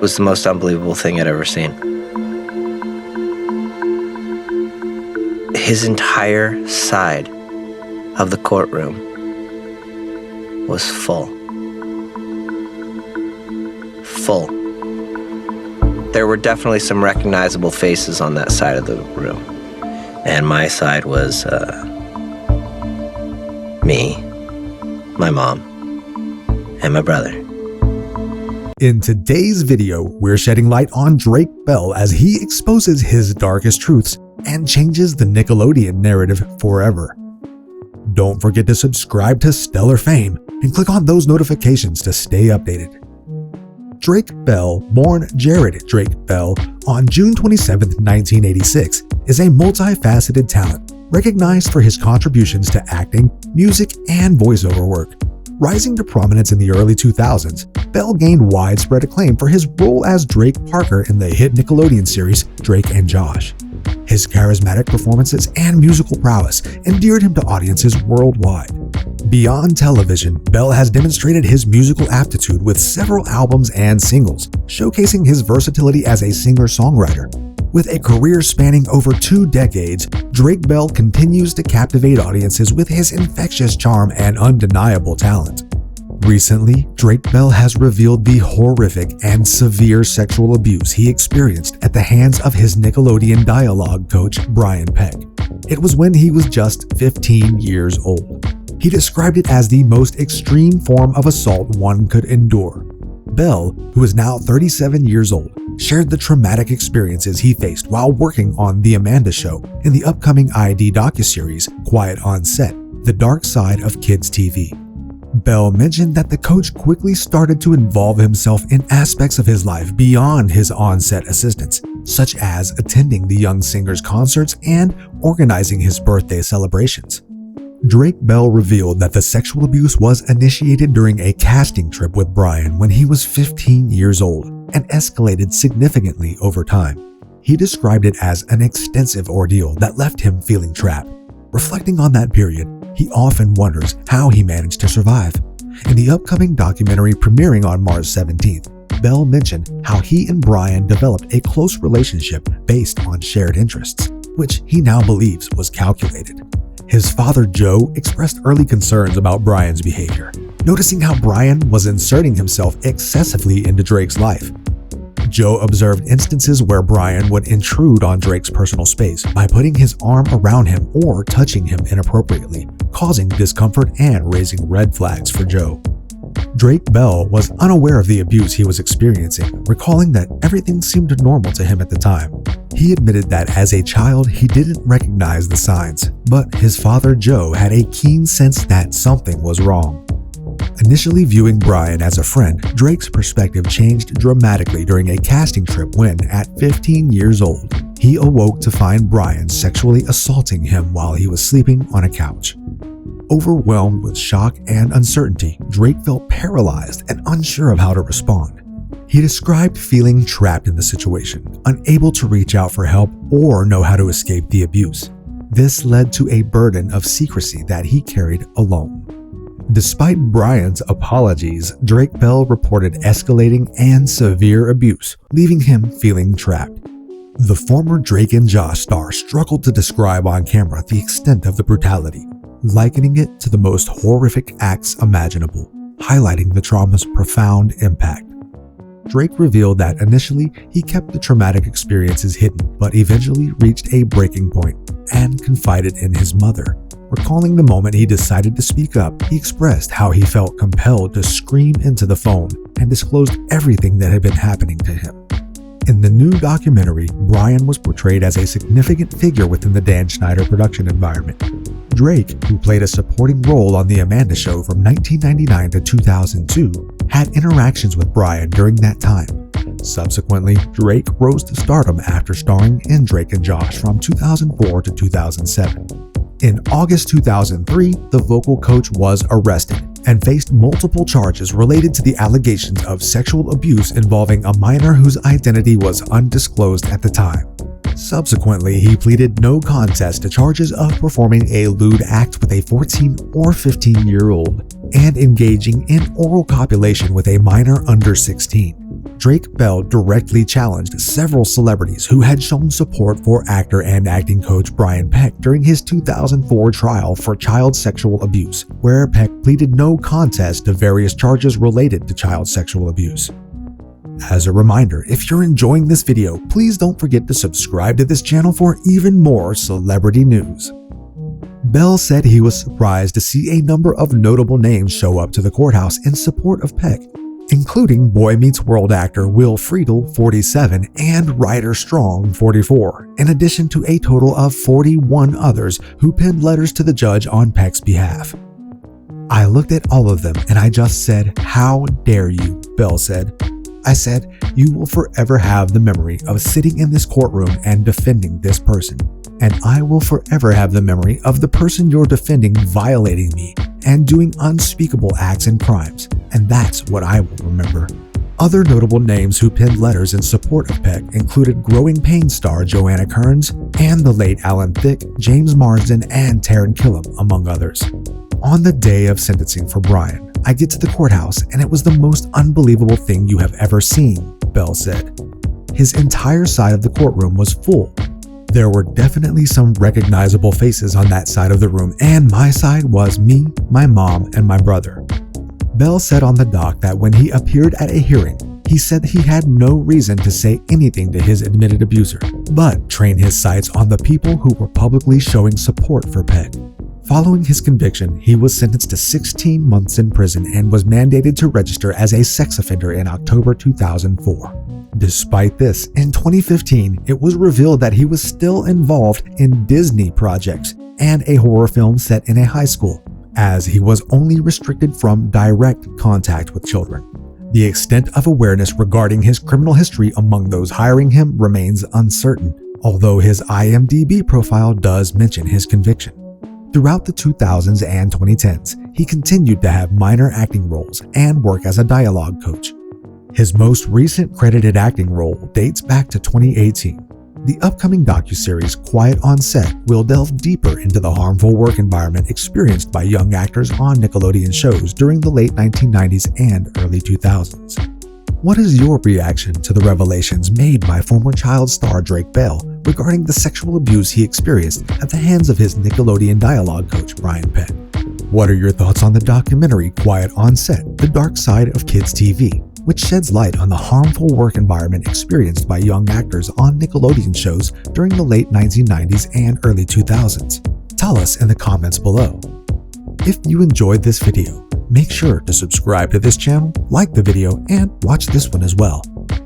was the most unbelievable thing I'd ever seen. His entire side of the courtroom was full. Full. There were definitely some recognizable faces on that side of the room. And my side was me, my mom, and my brother. In today's video, we're shedding light on Drake Bell as he exposes his darkest truths and changes the Nickelodeon narrative forever. Don't forget to subscribe to Stellar Fame and click on those notifications to stay updated. Drake Bell, born Jared Drake Bell on June 27, 1986, is a multifaceted talent recognized for his contributions to acting, music, and voiceover work. Rising to prominence in the early 2000s, Bell gained widespread acclaim for his role as Drake Parker in the hit Nickelodeon series Drake and Josh. His charismatic performances and musical prowess endeared him to audiences worldwide. Beyond television, Bell has demonstrated his musical aptitude with several albums and singles, showcasing his versatility as a singer-songwriter. With a career spanning over 2 decades, Drake Bell continues to captivate audiences with his infectious charm and undeniable talent. Recently, Drake Bell has revealed the horrific and severe sexual abuse he experienced at the hands of his Nickelodeon dialogue coach, Brian Peck. It was when he was just 15 years old. He described it as the most extreme form of assault one could endure. Bell, who is now 37 years old, shared the traumatic experiences he faced while working on The Amanda Show in the upcoming ID docuseries Quiet on Set, The Dark Side of Kids TV. Bell mentioned that the coach quickly started to involve himself in aspects of his life beyond his on-set assistance, such as attending the young singer's concerts and organizing his birthday celebrations. Drake Bell revealed that the sexual abuse was initiated during a casting trip with Brian when he was 15 years old and escalated significantly over time. He described it as an extensive ordeal that left him feeling trapped. Reflecting on that period, he often wonders how he managed to survive. In the upcoming documentary premiering on March 17th, Bell mentioned how he and Brian developed a close relationship based on shared interests, which he now believes was calculated. His father, Joe, expressed early concerns about Brian's behavior, noticing how Brian was inserting himself excessively into Drake's life. Joe observed instances where Brian would intrude on Drake's personal space by putting his arm around him or touching him inappropriately, causing discomfort and raising red flags for Joe. Drake Bell was unaware of the abuse he was experiencing, recalling that everything seemed normal to him at the time. He admitted that as a child he didn't recognize the signs, but his father Joe had a keen sense that something was wrong. Initially viewing Brian as a friend, Drake's perspective changed dramatically during a casting trip when, at 15 years old, he awoke to find Brian sexually assaulting him while he was sleeping on a couch. Overwhelmed with shock and uncertainty, Drake felt paralyzed and unsure of how to respond. He described feeling trapped in the situation, unable to reach out for help or know how to escape the abuse. This led to a burden of secrecy that he carried alone. Despite Brian's apologies, Drake Bell reported escalating and severe abuse, leaving him feeling trapped. The former Drake and Josh star struggled to describe on camera the extent of the brutality, likening it to the most horrific acts imaginable, highlighting the trauma's profound impact. Drake revealed that initially he kept the traumatic experiences hidden, but eventually reached a breaking point and confided in his mother. Recalling the moment he decided to speak up, he expressed how he felt compelled to scream into the phone and disclosed everything that had been happening to him. In the new documentary, Brian was portrayed as a significant figure within the Dan Schneider production environment. Drake, who played a supporting role on The Amanda Show from 1999 to 2002, had interactions with Brian during that time. Subsequently, Drake rose to stardom after starring in Drake and Josh from 2004 to 2007. In August 2003, the vocal coach was arrested and faced multiple charges related to the allegations of sexual abuse involving a minor whose identity was undisclosed at the time. Subsequently, he pleaded no contest to charges of performing a lewd act with a 14 or 15-year-old and engaging in oral copulation with a minor under 16. Drake Bell directly challenged several celebrities who had shown support for actor and acting coach Brian Peck during his 2004 trial for child sexual abuse, where Peck pleaded no contest to various charges related to child sexual abuse. As a reminder, if you're enjoying this video, please don't forget to subscribe to this channel for even more celebrity news. Bell said he was surprised to see a number of notable names show up to the courthouse in support of Peck, including Boy Meets World actor Will Friedle, 47, and Ryder Strong, 44, in addition to a total of 41 others who penned letters to the judge on Peck's behalf. "I looked at all of them and I just said, 'How dare you?' Bell said. I said, 'You will forever have the memory of sitting in this courtroom and defending this person. And I will forever have the memory of the person you're defending violating me and doing unspeakable acts and crimes, and that's what I will remember.'" Other notable names who penned letters in support of Peck included Growing Pains star Joanna Kearns and the late Alan Thicke, James Marsden, and Taran Killam, among others. On the day of sentencing for Brian, "I get to the courthouse and it was the most unbelievable thing you have ever seen," Bell said. His entire side of the courtroom was full. There were definitely some recognizable faces on that side of the room, and my side was me, my mom, and my brother. Bell said on the dock that when he appeared at a hearing, he said he had no reason to say anything to his admitted abuser, but train his sights on the people who were publicly showing support for Peck. Following his conviction, he was sentenced to 16 months in prison and was mandated to register as a sex offender in October 2004. Despite this, in 2015, it was revealed that he was still involved in Disney projects and a horror film set in a high school, as he was only restricted from direct contact with children. The extent of awareness regarding his criminal history among those hiring him remains uncertain, although his IMDb profile does mention his conviction. Throughout the 2000s and 2010s, he continued to have minor acting roles and work as a dialogue coach. His most recent credited acting role dates back to 2018. The upcoming docuseries Quiet on Set will delve deeper into the harmful work environment experienced by young actors on Nickelodeon shows during the late 1990s and early 2000s. What is your reaction to the revelations made by former child star Drake Bell regarding the sexual abuse he experienced at the hands of his Nickelodeon dialogue coach Brian Peck? What are your thoughts on the documentary Quiet on Set: The Dark Side of Kids TV, which sheds light on the harmful work environment experienced by young actors on Nickelodeon shows during the late 1990s and early 2000s? Tell us in the comments below. If you enjoyed this video, make sure to subscribe to this channel, like the video, and watch this one as well.